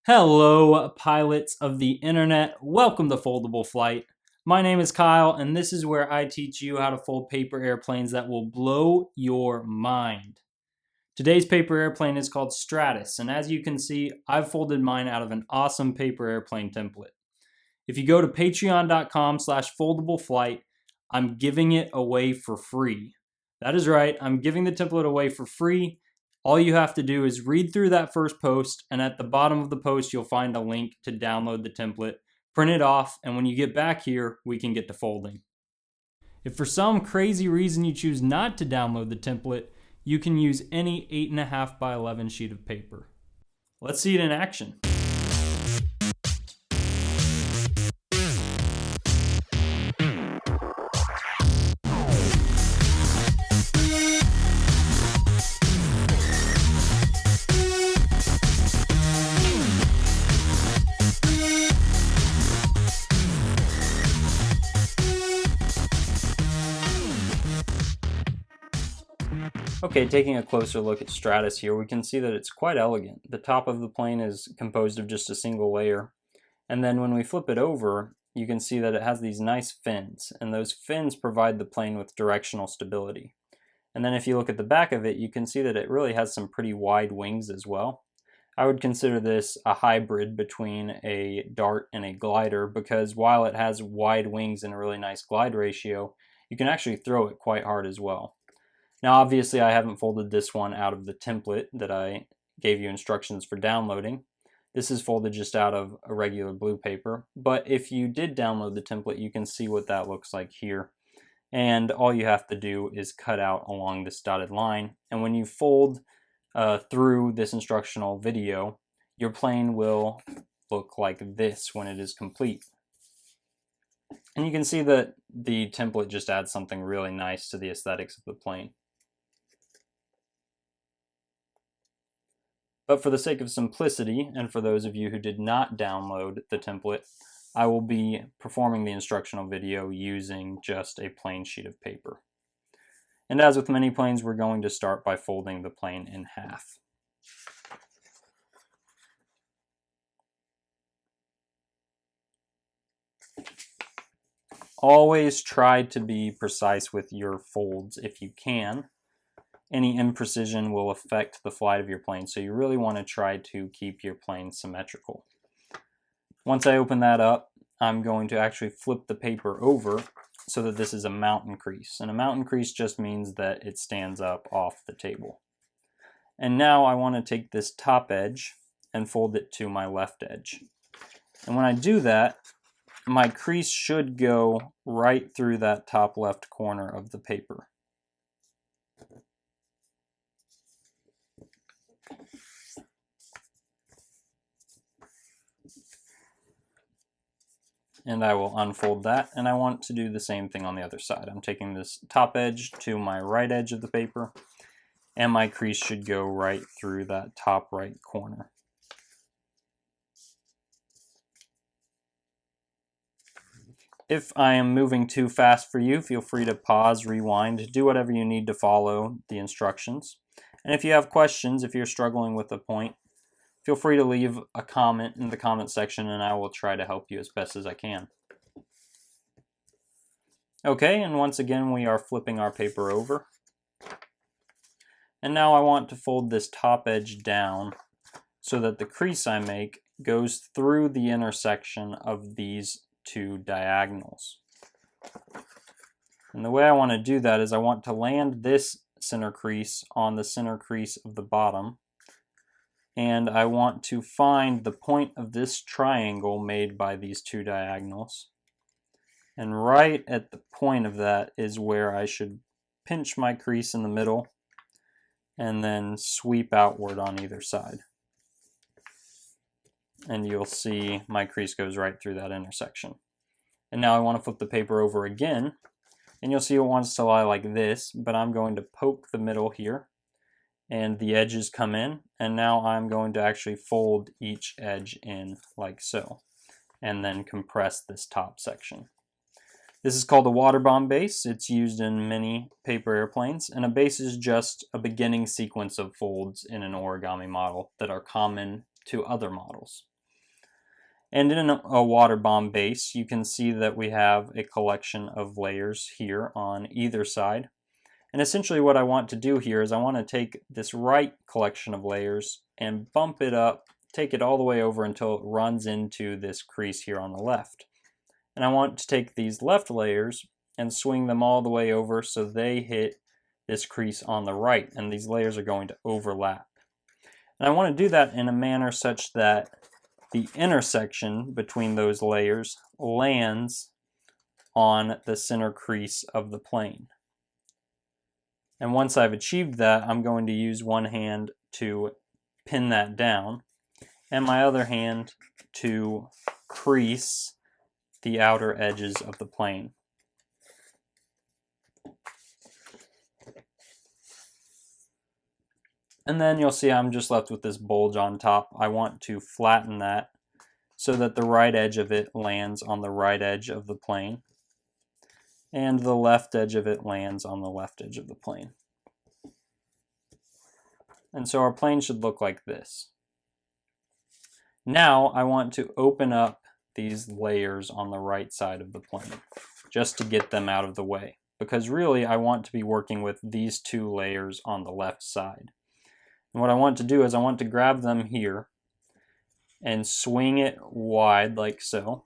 Hello, pilots of the internet. Welcome to Foldable Flight. My name is Kyle, and this is where I teach you how to fold paper airplanes that will blow your mind. Today's paper airplane is called Stratus, and as you can see, I've folded mine out of an awesome paper airplane template. If you go to patreon.com/foldableflight, I'm giving it away for free. That is right, I'm giving the template away for free. All you have to do is read through that first post, and at the bottom of the post, you'll find a link to download the template, print it off, and when you get back here, we can get to folding. If for some crazy reason you choose not to download the template, you can use any 8.5 by 11 sheet of paper. Let's see it in action. Okay, taking a closer look at Stratus here, we can see that it's quite elegant. The top of the plane is composed of just a single layer. And then when we flip it over, you can see that it has these nice fins, and those fins provide the plane with directional stability. And then if you look at the back of it, you can see that it really has some pretty wide wings as well. I would consider this a hybrid between a dart and a glider, because while it has wide wings and a really nice glide ratio, you can actually throw it quite hard as well. Now obviously I haven't folded this one out of the template that I gave you instructions for downloading. This is folded just out of a regular blue paper, but if you did download the template, you can see what that looks like here. And all you have to do is cut out along this dotted line, and when you fold through this instructional video, your plane will look like this when it is complete. And you can see that the template just adds something really nice to the aesthetics of the plane. But for the sake of simplicity, and for those of you who did not download the template, I will be performing the instructional video using just a plain sheet of paper. And as with many planes, we're going to start by folding the plane in half. Always try to be precise with your folds if you can. Any imprecision will affect the flight of your plane, so you really want to try to keep your plane symmetrical. Once I open that up, I'm going to actually flip the paper over so that this is a mountain crease. And a mountain crease just means that it stands up off the table. And now I want to take this top edge and fold it to my left edge. And when I do that, my crease should go right through that top left corner of the paper. And I will unfold that, and I want to do the same thing on the other side. I'm taking this top edge to my right edge of the paper, and my crease should go right through that top right corner. If I am moving too fast for you, feel free to pause, rewind, do whatever you need to follow the instructions. And if you have questions, if you're struggling with a point, feel free to leave a comment in the comment section, and I will try to help you as best as I can. Okay, and once again we are flipping our paper over. And now I want to fold this top edge down so that the crease I make goes through the intersection of these two diagonals. And the way I want to do that is I want to land this center crease on the center crease of the bottom, and I want to find the point of this triangle made by these two diagonals. And right at the point of that is where I should pinch my crease in the middle and then sweep outward on either side. And you'll see my crease goes right through that intersection. And now I want to flip the paper over again, and you'll see it wants to lie like this, but I'm going to poke the middle here, and the edges come in, and now I'm going to actually fold each edge in like so, and then compress this top section. This is called a water bomb base. It's used in many paper airplanes, and a base is just a beginning sequence of folds in an origami model that are common to other models. And in a water bomb base, you can see that we have a collection of layers here on either side. And essentially what I want to do here is I want to take this right collection of layers and bump it up, take it all the way over until it runs into this crease here on the left. And I want to take these left layers and swing them all the way over so they hit this crease on the right, and these layers are going to overlap. And I want to do that in a manner such that the intersection between those layers lands on the center crease of the plane. And once I've achieved that, I'm going to use one hand to pin that down and my other hand to crease the outer edges of the plane. And then you'll see I'm just left with this bulge on top. I want to flatten that so that the right edge of it lands on the right edge of the plane, and the left edge of it lands on the left edge of the plane. And so our plane should look like this. Now I want to open up these layers on the right side of the plane, just to get them out of the way, because really I want to be working with these two layers on the left side. And what I want to do is I want to grab them here and swing it wide like so.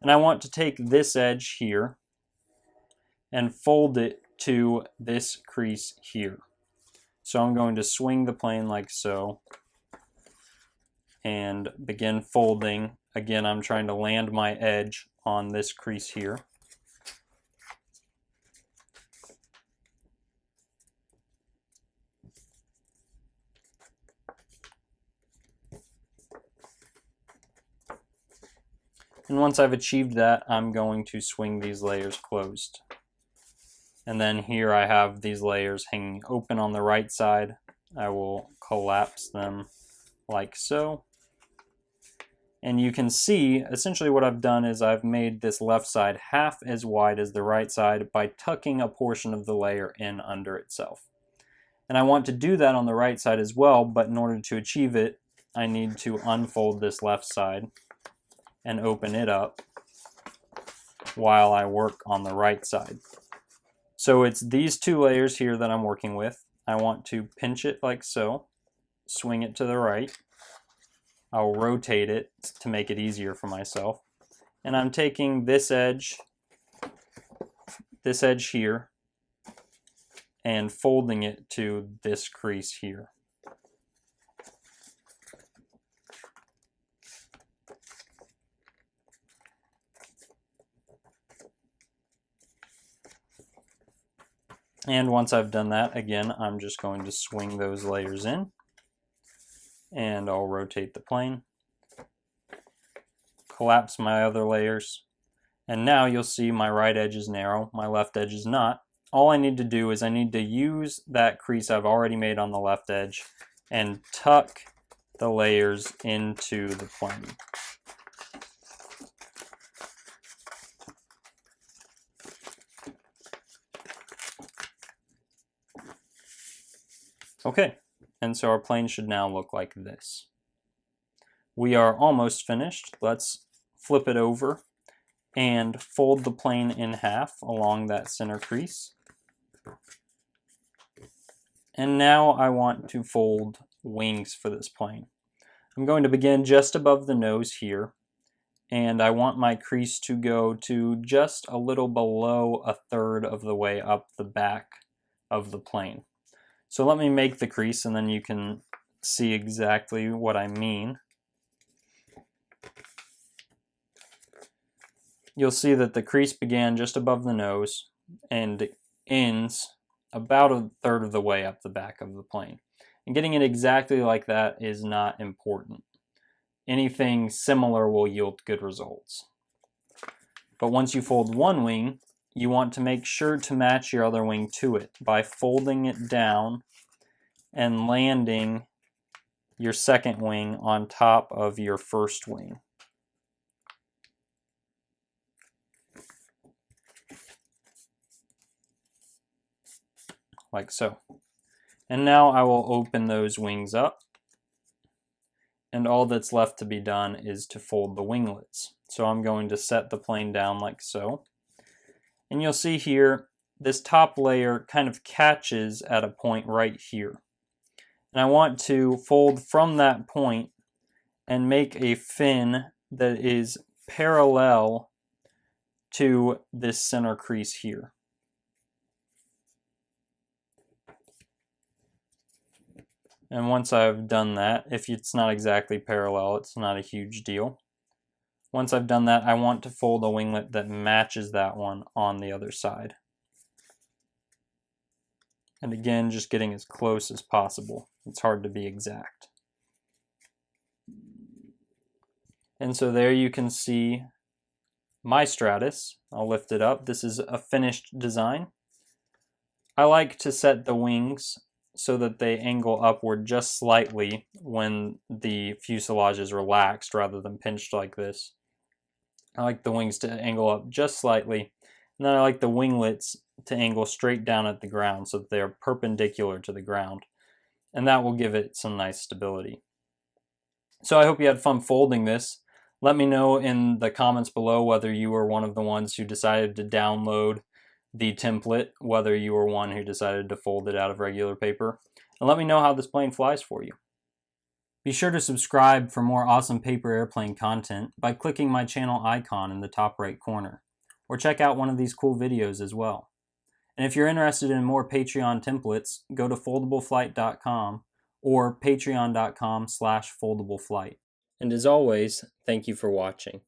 And I want to take this edge here and fold it to this crease here. So I'm going to swing the plane like so and begin folding. Again, I'm trying to land my edge on this crease here. And once I've achieved that, I'm going to swing these layers closed. And then here I have these layers hanging open on the right side. I will collapse them like so. And you can see essentially what I've done is I've made this left side half as wide as the right side by tucking a portion of the layer in under itself. And I want to do that on the right side as well, but in order to achieve it, I need to unfold this left side and open it up while I work on the right side. So it's these two layers here that I'm working with. I want to pinch it like so, swing it to the right. I'll rotate it to make it easier for myself. And I'm taking this edge here, and folding it to this crease here. And once I've done that, again, I'm just going to swing those layers in, and I'll rotate the plane, collapse my other layers, and now you'll see my right edge is narrow, my left edge is not. All I need to do is I need to use that crease I've already made on the left edge and tuck the layers into the plane. Okay, and so our plane should now look like this. We are almost finished. Let's flip it over and fold the plane in half along that center crease. And now I want to fold wings for this plane. I'm going to begin just above the nose here, and I want my crease to go to just a little below a third of the way up the back of the plane. So let me make the crease and then you can see exactly what I mean. You'll see that the crease began just above the nose and ends about a third of the way up the back of the plane. And getting it exactly like that is not important. Anything similar will yield good results. But once you fold one wing, you want to make sure to match your other wing to it by folding it down and landing your second wing on top of your first wing. Like so. And now I will open those wings up and all that's left to be done is to fold the winglets. So I'm going to set the plane down like so. And you'll see here, this top layer kind of catches at a point right here. And I want to fold from that point and make a fin that is parallel to this center crease here. And once I've done that, if it's not exactly parallel, it's not a huge deal. Once I've done that, I want to fold a winglet that matches that one on the other side. And again, just getting as close as possible. It's hard to be exact. And so there you can see my Stratus. I'll lift it up. This is a finished design. I like to set the wings so that they angle upward just slightly when the fuselage is relaxed rather than pinched like this. I like the wings to angle up just slightly, and then I like the winglets to angle straight down at the ground so that they are perpendicular to the ground, and that will give it some nice stability. So I hope you had fun folding this. Let me know in the comments below whether you were one of the ones who decided to download the template, whether you were one who decided to fold it out of regular paper, and let me know how this plane flies for you. Be sure to subscribe for more awesome paper airplane content by clicking my channel icon in the top right corner, or check out one of these cool videos as well. And if you're interested in more Patreon templates, go to foldableflight.com or patreon.com/foldableflight. And as always, thank you for watching.